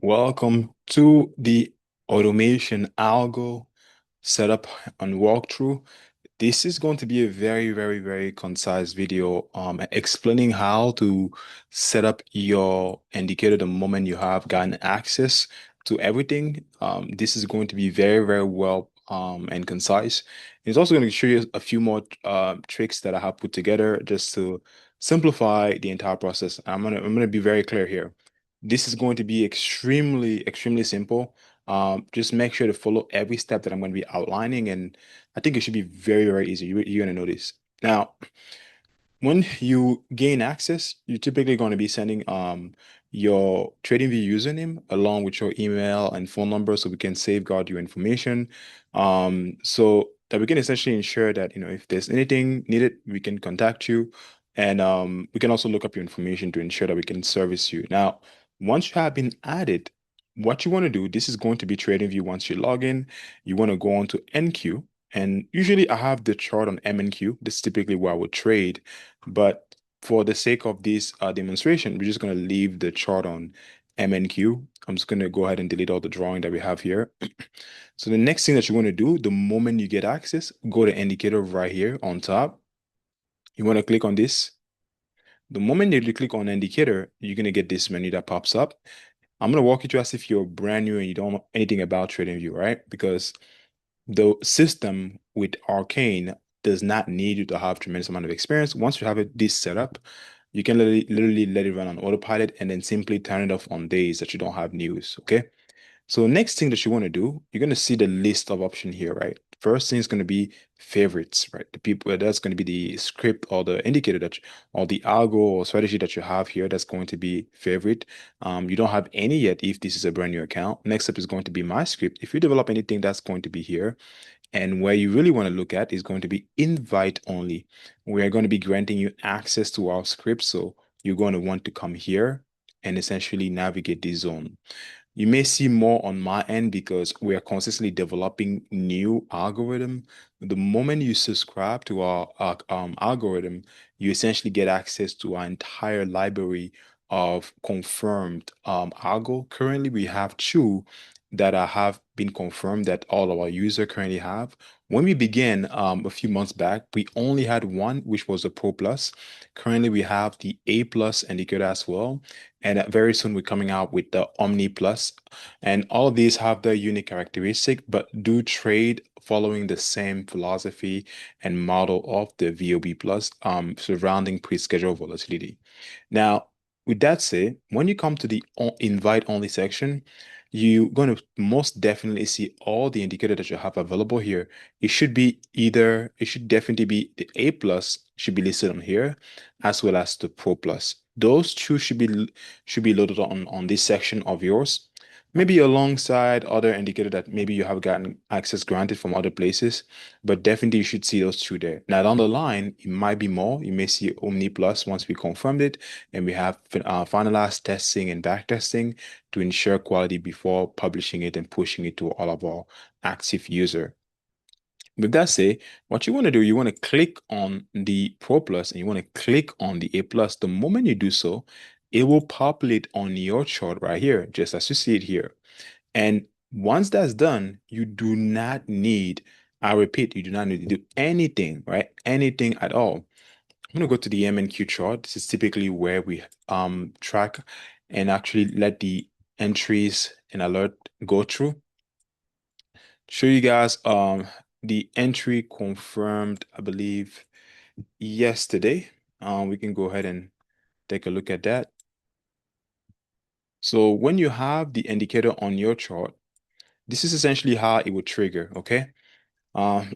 Welcome to the automation algo setup and walkthrough. This is going to be a very concise video explaining how to set up your indicator the moment you have gotten access to everything. This is going to be very well and concise. It's also going to show you a few more tricks that I have put together just to simplify the entire process. I'm gonna be very clear here. This is going to be extremely simple. Just make sure to follow every step that I'm going to be outlining, and I think it should be very easy. You're going to notice. Now, when you gain access, you're typically going to be sending your TradingView username along with your email and phone number so we can safeguard your information. So that we can essentially ensure that, if there's anything needed, we can contact you. And we can also look up your information to ensure that we can service you. Now, once you have been added, what you want to do, this is going to be TradingView once you log in. You want to go on to NQ. And usually I have the chart on MNQ. This is typically where I would trade. But for the sake of this demonstration, we're just going to leave the chart on MNQ. I'm just going to go ahead and delete all the drawing that we have here. So the next thing that you want to do, the moment you get access, go to indicator right here on top. You want to click on this. The moment you click on indicator, you're going to get this menu that pops up. I'm going to walk you through as if you're brand new and you don't know anything about TradingView, right? Because the system with Arcane does not need you to have tremendous amount of experience. Once you have this set up, you can literally let it run on autopilot and then simply turn it off on days that you don't have news. Okay. So next thing that you want to do, you're going to see the list of options here, right? First thing is going to be favorites, right? The people that's going to be the script or the indicator or the algo or strategy that you have here that's going to be favorite. You don't have any yet if this is a brand new account. Next up is going to be my script. If you develop anything, that's going to be here. And where you really want to look at is going to be invite only. We are going to be granting you access to our script. So you're going to want to come here and essentially navigate this zone. You may see more on my end because we are consistently developing new algorithm. The moment you subscribe to our algorithm, you essentially get access to our entire library of confirmed algo. Currently, we have two that have been confirmed that all of our users currently have. When we began a few months back, we only had one, which was a Pro Plus. Currently, we have the A Plus indicator as well. And very soon we're coming out with the Omni Plus. And all of these have their unique characteristic, but do trade following the same philosophy and model of the VOB Plus surrounding pre-scheduled volatility. Now, with that said, when you come to the invite only section, you're going to most definitely see all the indicators that you have available here. It should definitely be the A plus should be listed on here, as well as the Pro Plus. Those two should be loaded on this section of yours. Maybe alongside other indicator that maybe you have gotten access granted from other places, but definitely you should see those two there. Now down the line, it might be more. You may see Omni Plus once we confirmed it, and we have finalized testing and back testing to ensure quality before publishing it and pushing it to all of our active user. With that said, what you want to do, you want to click on the Pro Plus and you want to click on the A Plus. The moment you do so, it will populate on your chart right here, just as you see it here. And once that's done, you do not need, I repeat, you do not need to do anything, right? Anything at all. I'm going to go to the MNQ chart. This is typically where we track and actually let the entries and alert go through. Show you guys the entry confirmed, I believe, yesterday. We can go ahead and take a look at that. So when you have the indicator on your chart, this is essentially how it would trigger, okay?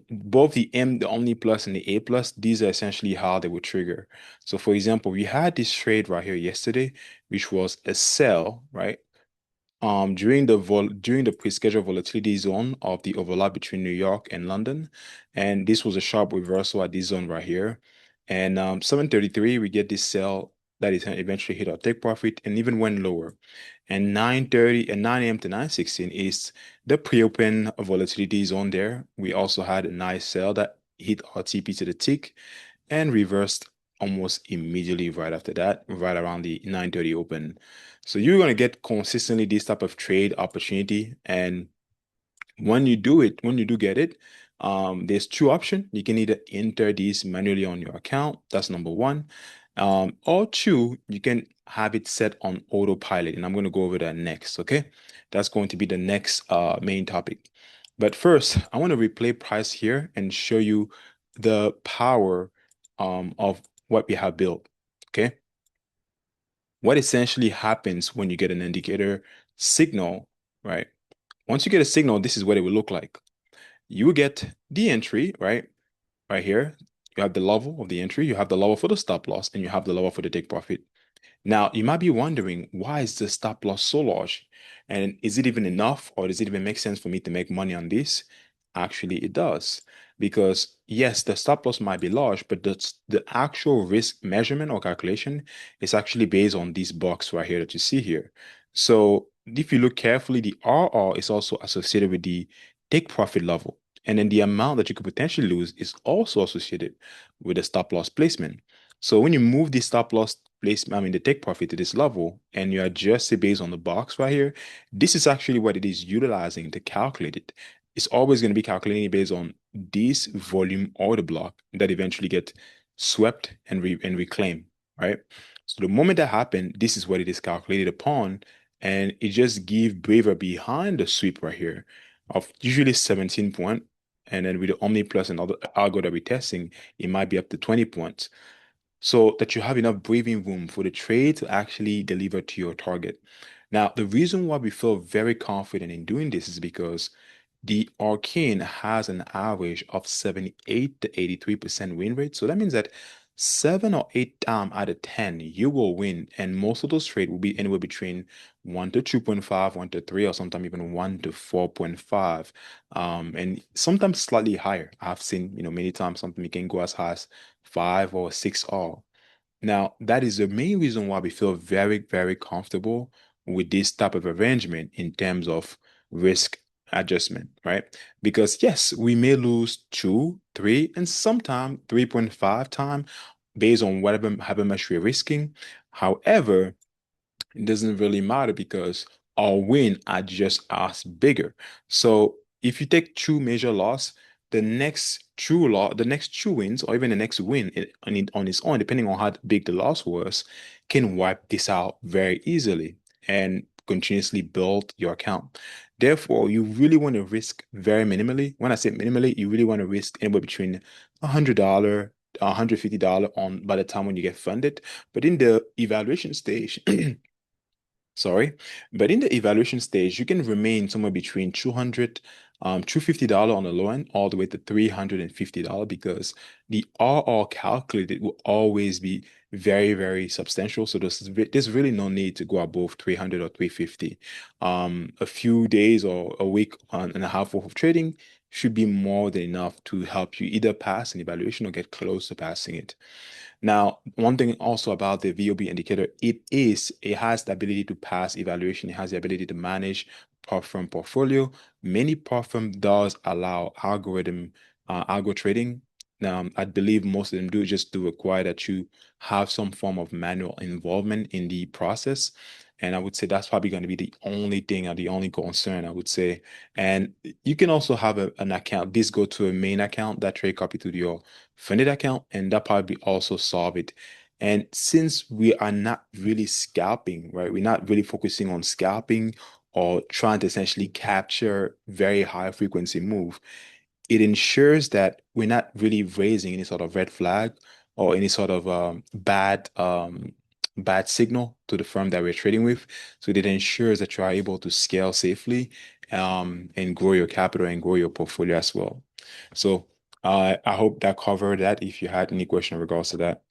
Both the Omni Plus and the A Plus, these are essentially how they would trigger. So for example, we had this trade right here yesterday, which was a sell, right? During the pre-scheduled volatility zone of the overlap between New York and London, and this was a sharp reversal at this zone right here. And 7:33, we get this sell that is eventually hit our take profit and even went lower. And 9:30 and 9 a.m. to 9:16 is the pre-open volatility zone there. We also had a nice sell that hit our TP to the tick and reversed almost immediately right after that, right around the 9:30 open. So you're going to get consistently this type of trade opportunity. And when you do it, when you do get it, there's two options. You can either enter these manually on your account. That's number one. Or two, you can have it set on autopilot. And I'm going to go over that next. Okay. That's going to be the next main topic. But first, I want to replay price here and show you the power of what we have built. Okay. What essentially happens when you get an indicator signal, right? Once you get a signal, this is what it will look like. You will get the entry, right? Right here. You have the level of the entry, you have the level for the stop loss, and you have the level for the take profit. Now, you might be wondering, why is the stop loss so large? And is it even enough, or does it even make sense for me to make money on this? Actually, it does. Because yes, the stop loss might be large, but the actual risk measurement or calculation is actually based on this box right here that you see here. So if you look carefully, the RR is also associated with the take profit level. And then the amount that you could potentially lose is also associated with the stop loss placement. So when you move the stop loss placement, I mean the take profit to this level, and you adjust it based on the box right here, this is actually what it is utilizing to calculate it. It's always going to be calculating based on this volume order block that eventually get swept and reclaimed, right? So the moment that happened, this is what it is calculated upon, and it just give braver behind the sweep right here of usually 17 point, and then with the Omni Plus and other algo that we're testing, it might be up to 20 points, so that you have enough breathing room for the trade to actually deliver to your target. Now, the reason why we feel very confident in doing this is because the Arcane has an average of 78 to 83% win rate. So that means that 7 or 8 times out of 10, you will win. And most of those trades will be anywhere between 1 to 2.5, 1 to 3, or sometimes even 1 to 4.5. And sometimes slightly higher. I've seen, many times something can go as high as 5 or 6 all. Now, that is the main reason why we feel very, very comfortable with this type of arrangement in terms of risk adjustment, right? Because yes, we may lose 2, 3, and sometimes 3.5 times based on whatever however much we're risking. However, it doesn't really matter because our win are just as bigger. So if you take two major loss, the next two wins, or even the next win on its own, depending on how big the loss was, can wipe this out very easily and continuously build your account. Therefore, you really want to risk very minimally. When I say minimally, you really want to risk anywhere between $100, $150 on by the time when you get funded. But in the evaluation stage, sorry, but in the evaluation stage, you can remain somewhere between $250 on the low end, all the way to $350 because the RR calculated will always be very, very substantial. So there's really no need to go above 300 or 350. A few days or a week and a half worth of trading should be more than enough to help you either pass an evaluation or get close to passing it. Now, one thing also about the VOB indicator, it has the ability to pass evaluation. It has the ability to manage prop firm portfolio. Many prop firm does allow algo trading. Now, I believe most of them do require that you have some form of manual involvement in the process. And I would say that's probably going to be the only thing or the only concern, I would say. And you can also have an account. This go to a main account that trade copy to your funded account, and that probably also solve it. And since we are not really scalping, right? We're not really focusing on scalping or trying to essentially capture very high frequency move, it ensures that we're not really raising any sort of red flag or any sort of bad signal to the firm that we're trading with. So it ensures that you are able to scale safely and grow your capital and grow your portfolio as well. So I hope that covered that. If you had any question in regards to that.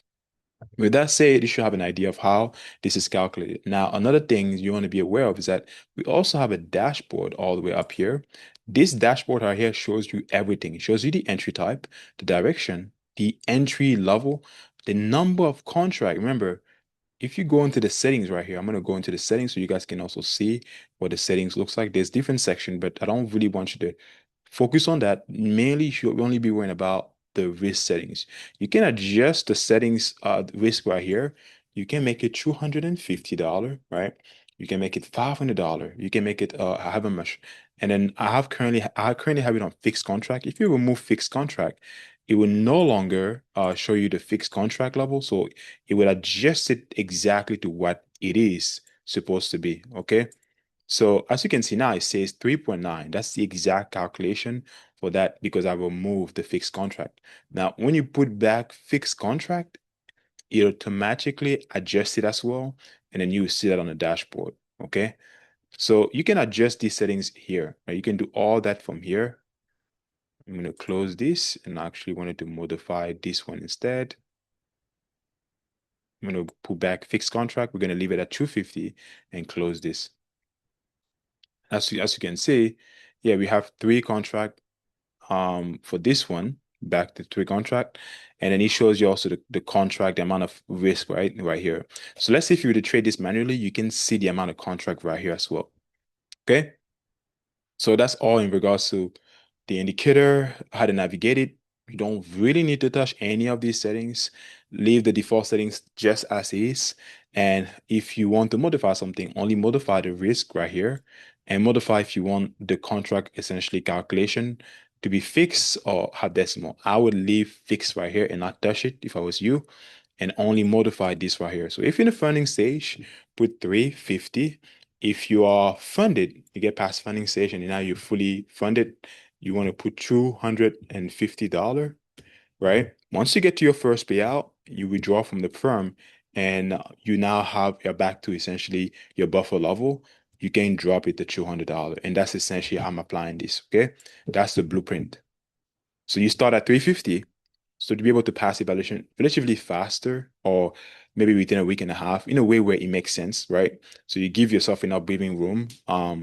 With that said, you should have an idea of how this is calculated. Now, another thing you want to be aware of is that we also have a dashboard all the way up here. This dashboard right here shows you everything. It shows you the entry type, the direction, the entry level, the number of contract. Remember, if you go into the settings right here, I'm going to go into the settings so you guys can also see what the settings looks like. There's different sections, but I don't really want you to focus on that. Mainly, you should only be worrying about the risk settings. You can adjust the settings, risk right here. You can make it $250, right? You can make it $500. You can make it however much. And then I currently have it on fixed contract. If you remove fixed contract, it will no longer show you the fixed contract level. So it will adjust it exactly to what it is supposed to be. Okay. So as you can see now, it says 3.9. That's the exact calculation for that because I removed the fixed contract. Now, when you put back fixed contract, it automatically adjusts it as well. And then you see that on the dashboard. Okay. So you can adjust these settings here. Right? You can do all that from here. I'm going to close this and I actually wanted to modify this one instead. I'm going to put back fixed contract. We're going to leave it at 250 and close this. As you can see, yeah, we have three contract for this one, back to three contract. And then it shows you also the contract, the amount of risk right here. So let's say if you were to trade this manually, you can see the amount of contract right here as well. Okay. So that's all in regards to the indicator, how to navigate it. You don't really need to touch any of these settings. Leave the default settings just as is. And if you want to modify something, only modify the risk right here and modify if you want the contract essentially calculation to be fixed or have decimal. I would leave fixed right here and not touch it if I was you and only modify this right here. So if you're in the funding stage, put 350. If you are funded, you get past funding stage and now you're fully funded, you want to put $250, right? Once you get to your first payout, you withdraw from the firm and you now have you're back to essentially your buffer level. You can drop it to $200. And that's essentially how I'm applying this, okay? That's the blueprint. So you start at 350. So to be able to pass evaluation relatively faster or maybe within a week and a half in a way where it makes sense, right? So you give yourself enough breathing room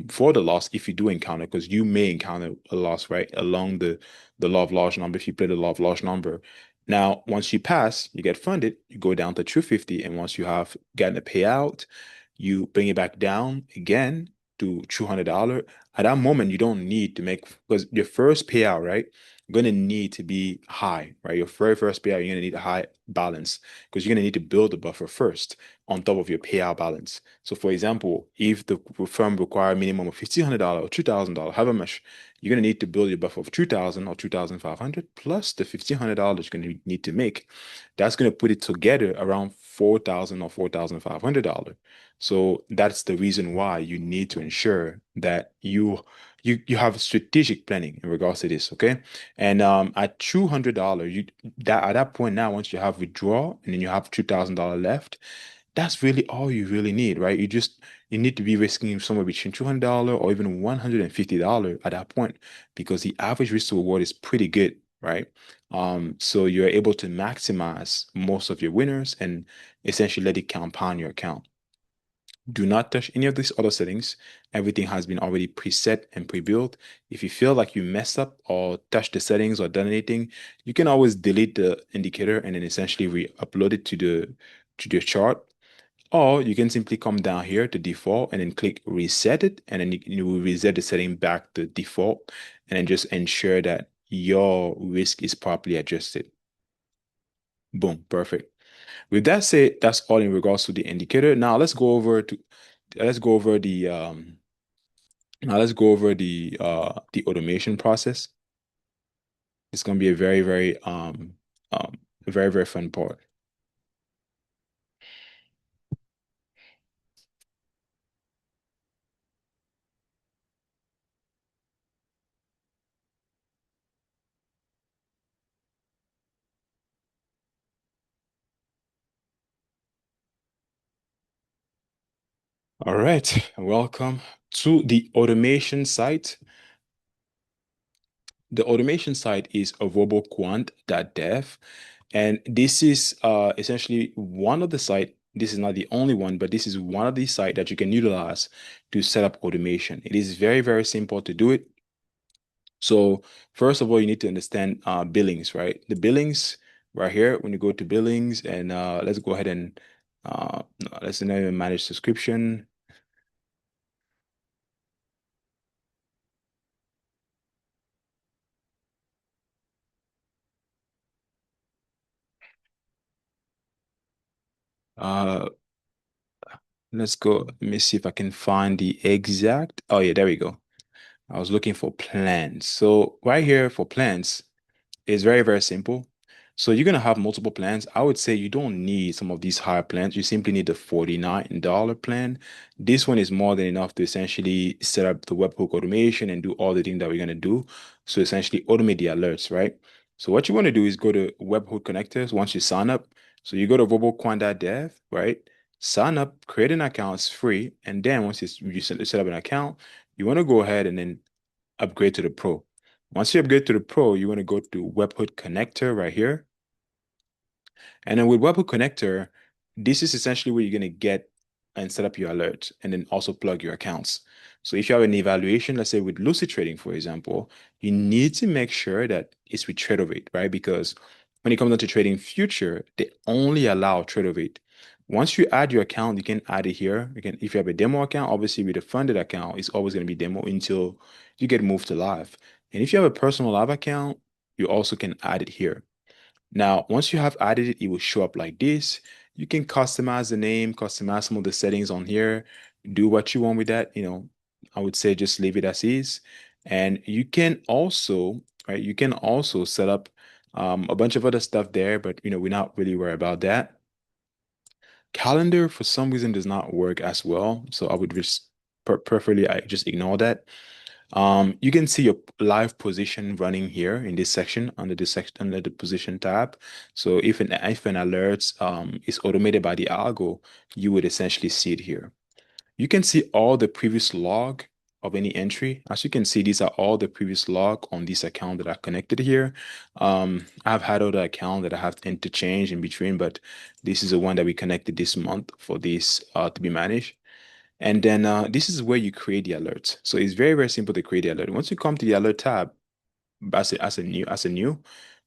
for the loss if you do encounter, because you may encounter a loss, right? Along the law of large number, if you play the law of large number. Now, once you pass, you get funded, you go down to 250. And once you have gotten a payout, you bring it back down again to $200. At that moment, you don't need to make, because your first payout, right? Going to need to be high, right? Your very first payout, you're going to need a high balance because you're going to need to build a buffer first on top of your payout balance. So, for example, if the firm require a minimum of $1,500 or $2,000, however much, you're going to need to build your buffer of 2,000 or 2,500 plus the $1,500 you're going to need to make. That's going to put it together around 4,000 or $4,500. So that's the reason why you need to ensure that you have strategic planning in regards to this, okay? And at $200, you that at that point now, once you have withdrawal and then you have $2,000 left, that's really all you really need, right? You need to be risking somewhere between $200 or even $150 at that point because the average risk to reward is pretty good, right? So you're able to maximize most of your winners and essentially let it compound your account. Do not touch any of these other settings. Everything has been already preset and pre-built. If you feel like you messed up or touched the settings or done anything, you can always delete the indicator and then essentially re-upload it to the chart. Or you can simply come down here to default and then click reset it, and then you will reset the setting back to default and then just ensure that your risk is properly adjusted. Boom, perfect. With that said, that's all in regards to the indicator. Now let's go over the automation process. It's gonna be a very fun part. All right, welcome to the automation site. The automation site is avoboquant.dev, and this is essentially one of the site. This is not the only one, but this is one of the site that you can utilize to set up automation. It is very simple to do it. So first of all, you need to understand billings, right? The billings right here, when you go to billings and let's go ahead and let's not even manage subscription. Uh, let's go. Let me see if I can find the exact. Oh yeah, there we go. I was looking for plans. So right here for plans, it's very, very simple. So you're gonna have multiple plans. I would say you don't need some of these higher plans. You simply need the $49 plan. This one is more than enough to essentially set up the webhook automation and do all the things that we're gonna do. So essentially automate the alerts, right? So what you want to do is go to webhook connectors once you sign up. So you go to robocoin.dev, right? Sign up, create an account, it's free. And then once you set up an account, you want to go ahead and then upgrade to the Pro. Once you upgrade to the Pro, you want to go to Webhook Connector right here. And then with Webhook Connector, this is essentially where you're going to get and set up your alerts and then also plug your accounts. So if you have an evaluation, let's say with Lucid Trading, for example, you need to make sure that it's with Tradeovate, right? Because when it comes down to trading future, they only allow Tradeovate. Once you add your account, you can add it here. You can, if you have a demo account, obviously with a funded account, it's always going to be demo until you get moved to live. And if you have a personal live account, you also can add it here. Now, once you have added it, it will show up like this. You can customize the name, customize some of the settings on here, do what you want with that. I would say just leave it as is. And you can also, right, you can also set up a bunch of other stuff there, but we're not really worried about that. Calendar for some reason does not work as well, so I would just preferably I just ignore that. You can see your live position running here in this section under the position tab. So if an alert is automated by the algo, you would essentially see it here. You can see all the previous log of any entry. As you can see, these are all the previous log on this account that are connected here. I've had other account that I have to interchange in between, but this is the one that we connected this month for this to be managed. And then this is where you create the alerts. So it's very, very simple to create the alert. Once you come to the alert tab, as a new,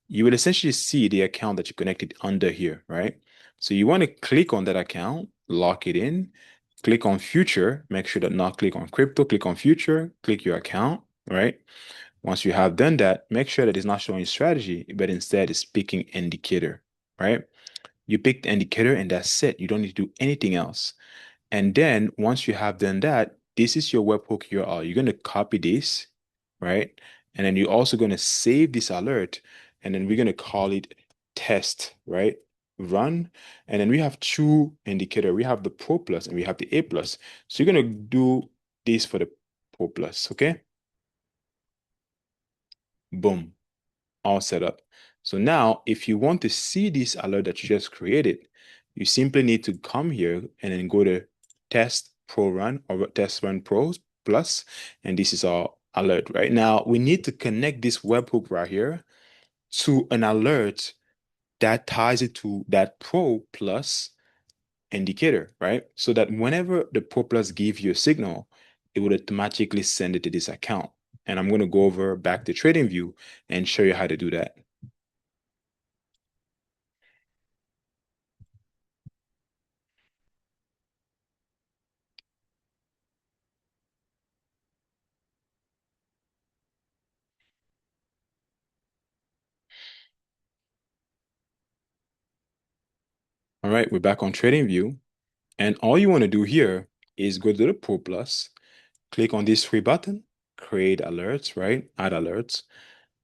you will essentially see the account that you connected under here, right? So you want to click on that account, lock it in, click on future, make sure that not click on crypto, click on future, click your account, right? Once you have done that, make sure that it's not showing strategy, but instead it's picking indicator, right? You pick the indicator and that's it. You don't need to do anything else. And then once you have done that, this is your webhook URL. You're going to copy this, right? And then you're also going to save this alert. And then we're going to call it test, right? Run. And then we have two indicator. We have the Pro Plus and we have the A Plus. So you're going to do this for the Pro Plus, okay? Boom, all set up. So now if you want to see this alert that you just created, you simply need to come here and then go to test pro run or test run pros plus, and this is our alert. Right now we need to connect this webhook right here to an alert that ties it to that pro plus indicator, right? So that whenever the pro plus gives you a signal, it would automatically send it to this account. And I'm going to go over back to TradingView and show you how to do that. All right, we're back on TradingView. And all you want to do here is go to the Pro Plus, click on this three button, create alerts, right? Add alerts.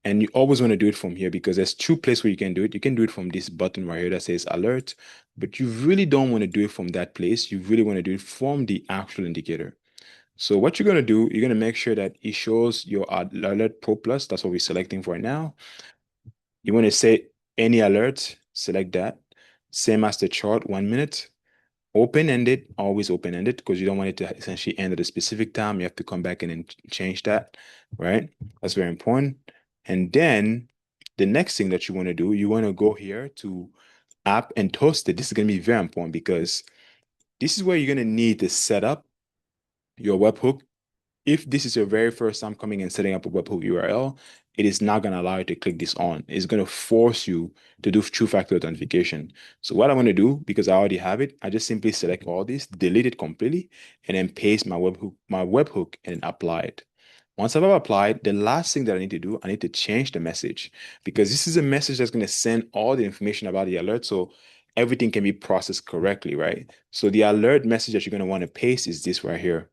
And you always want to do it from here because there's two places where you can do it. You can do it from this button right here that says alert, but you really don't want to do it from that place. You really want to do it from the actual indicator. So what you're going to do, you're going to make sure that it shows your alert Pro Plus. That's what we're selecting for now. You want to say any alert, select that. Same as the chart, 1 minute. Open-ended, always open-ended, because you don't want it to essentially end at a specific time. You have to come back and then change that, right? That's very important. And then the next thing that you want to do, you want to go here to app and toast it. This is going to be very important because this is where you're going to need to set up your webhook. If this is your very first time coming and setting up a webhook URL, it is not going to allow you to click this on. It's going to force you to do two-factor authentication. So what I'm going to do, because I already have it, I just simply select all this, delete it completely, and then paste my webhook and apply it. Once I've applied, the last thing that I need to do, I need to change the message because this is a message that's going to send all the information about the alert. So everything can be processed correctly, right? So the alert message that you're going to want to paste is this right here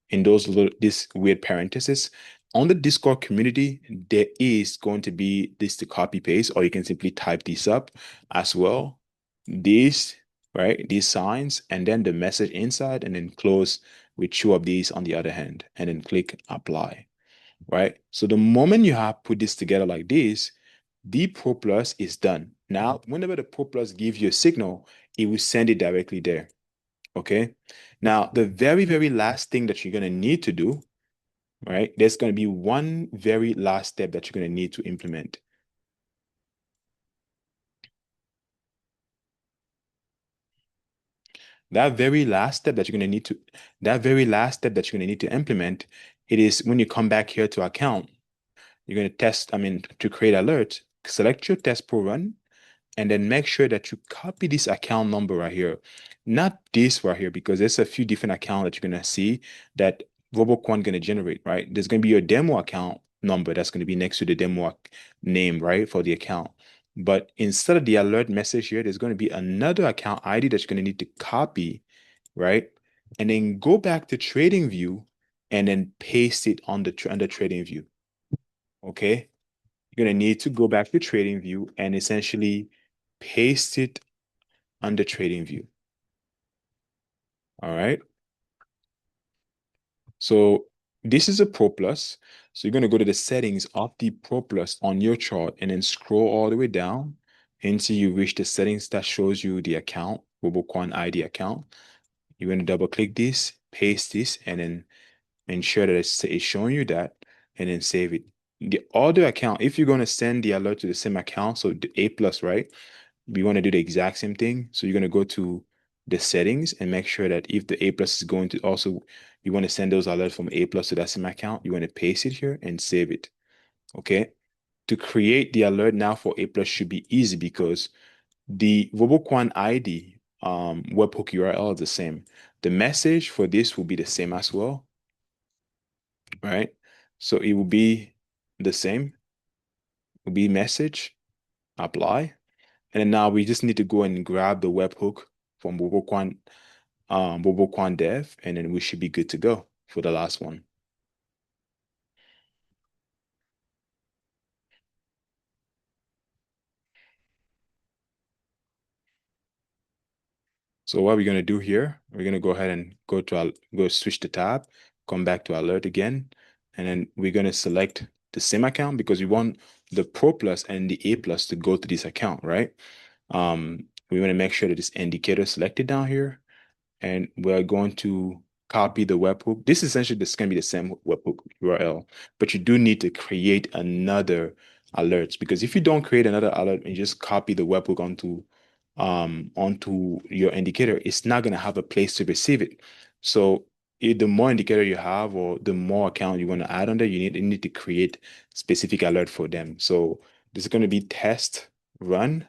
in those little this weird parentheses. On the Discord community, there is going to be this to copy paste, or you can simply type this up as well. These, right? These signs, and then the message inside, and then close with two of these on the other hand, and then click apply, right? So the moment you have put this together like this, the Pro Plus is done. Now, whenever the Pro Plus gives you a signal, it will send it directly there. Okay. Now, the very, very last thing that you're going to need to do, right? There's going to be one very last step that you're going to need to implement. That very last step that you're going to need to, that very last step that you're going to need to implement, it is when you come back here to account, you're going to test, to create alert, select your test pro run, and then make sure that you copy this account number right here. Not this right here, because there's a few different accounts that you're going to see that RoboQuant going to generate, right? There's going to be your demo account number that's going to be next to the demo name, right, for the account. But instead of the alert message here, there's going to be another account ID that you're going to need to copy, right? And then go back to TradingView and then paste it on the TradingView. Okay? You're going to need to go back to TradingView and essentially paste it under TradingView. All right. So this is a Pro Plus. So you're going to go to the settings of the Pro Plus on your chart and then scroll all the way down until you reach the settings that shows you the account, RoboQuant ID account. You're going to double click this, paste this, and then ensure that it's showing you that, and then save it. The other account, if you're going to send the alert to the same account, so the A plus, right? We want to do the exact same thing. So you're going to go to the settings and make sure that if the A plus is going to also, you want to send those alerts from A plus to that same account, you want to paste it here and save it. Okay. To create the alert now for A plus should be easy because the RoboQuant ID webhook URL is the same. The message for this will be the same as well, right? So it will be the same. It will be message, apply. And then now we just need to go and grab the webhook from RoboQuant Dev, and then we should be good to go for the last one. So what we're gonna do here, we're gonna go ahead and go switch the tab, come back to alert again, and then we're gonna select the same account because we want the Pro Plus and the A Plus to go to this account, right? We want to make sure that this indicator is selected down here, and we're going to copy the webhook. This essentially this can be the same webhook URL, but you do need to create another alerts because if you don't create another alert and just copy the webhook onto your indicator, it's not going to have a place to receive it. So the more indicator you have or the more account you want to add on there, you need to create specific alert for them. So this is going to be test run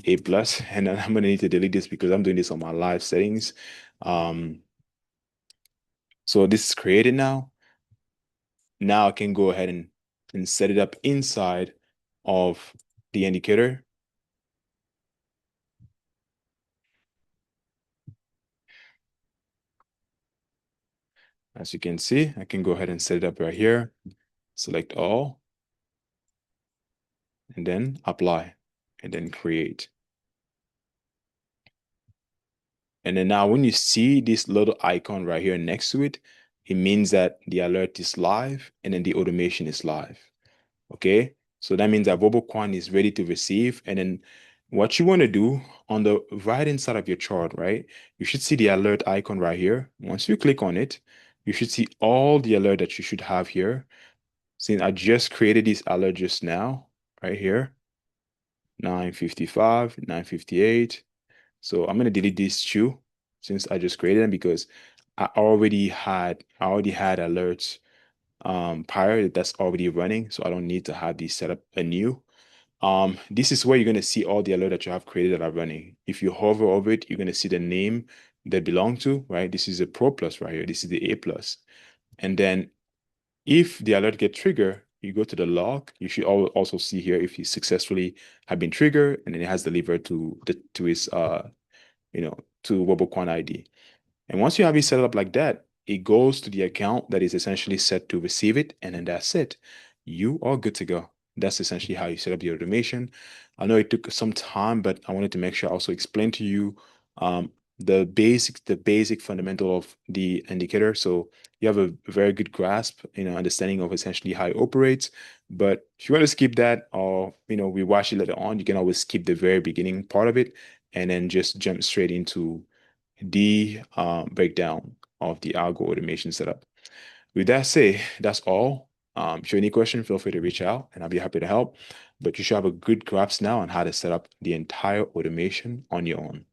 A plus, and then I'm going to need to delete this because I'm doing this on my live settings. Um, so this is created now. Now I can go ahead and set it up inside of the indicator. As you can see, I can go ahead and set it up right here, select all, and then apply, and then create. And then now when you see this little icon right here next to it, it means that the alert is live and then the automation is live. Okay, so that means that RoboQuant is ready to receive. And then what you want to do on the right hand side of your chart, right? You should see the alert icon right here. Once you click on it, you should see all the alert that you should have here. Since I just created this alert just now, right here, 9:55, 9:58. So I'm gonna delete these two since I just created them because I already had alerts prior that's already running, so I don't need to have these set up anew. This is where you're gonna see all the alerts that you have created that are running. If you hover over it, you're gonna see the name they belong to, right? This is a Pro Plus right here. This is the A Plus. And then if the alert get triggered, you go to the log, you should also see here if you successfully have been triggered, and then it has delivered to his you know, to RoboQuant ID. And once you have it set up like that, it goes to the account that is essentially set to receive it, and then that's it. You are good to go. That's essentially how you set up the automation. I know it took some time, but I wanted to make sure I also explain to you um, the basic fundamental of the indicator. So you have a very good grasp, understanding of essentially how it operates. But if you want to skip that or, we watch it later on, you can always skip the very beginning part of it and then just jump straight into the breakdown of the algo automation setup. With that said, that's all. If you have any question, feel free to reach out and I'll be happy to help. But you should have a good grasp now on how to set up the entire automation on your own.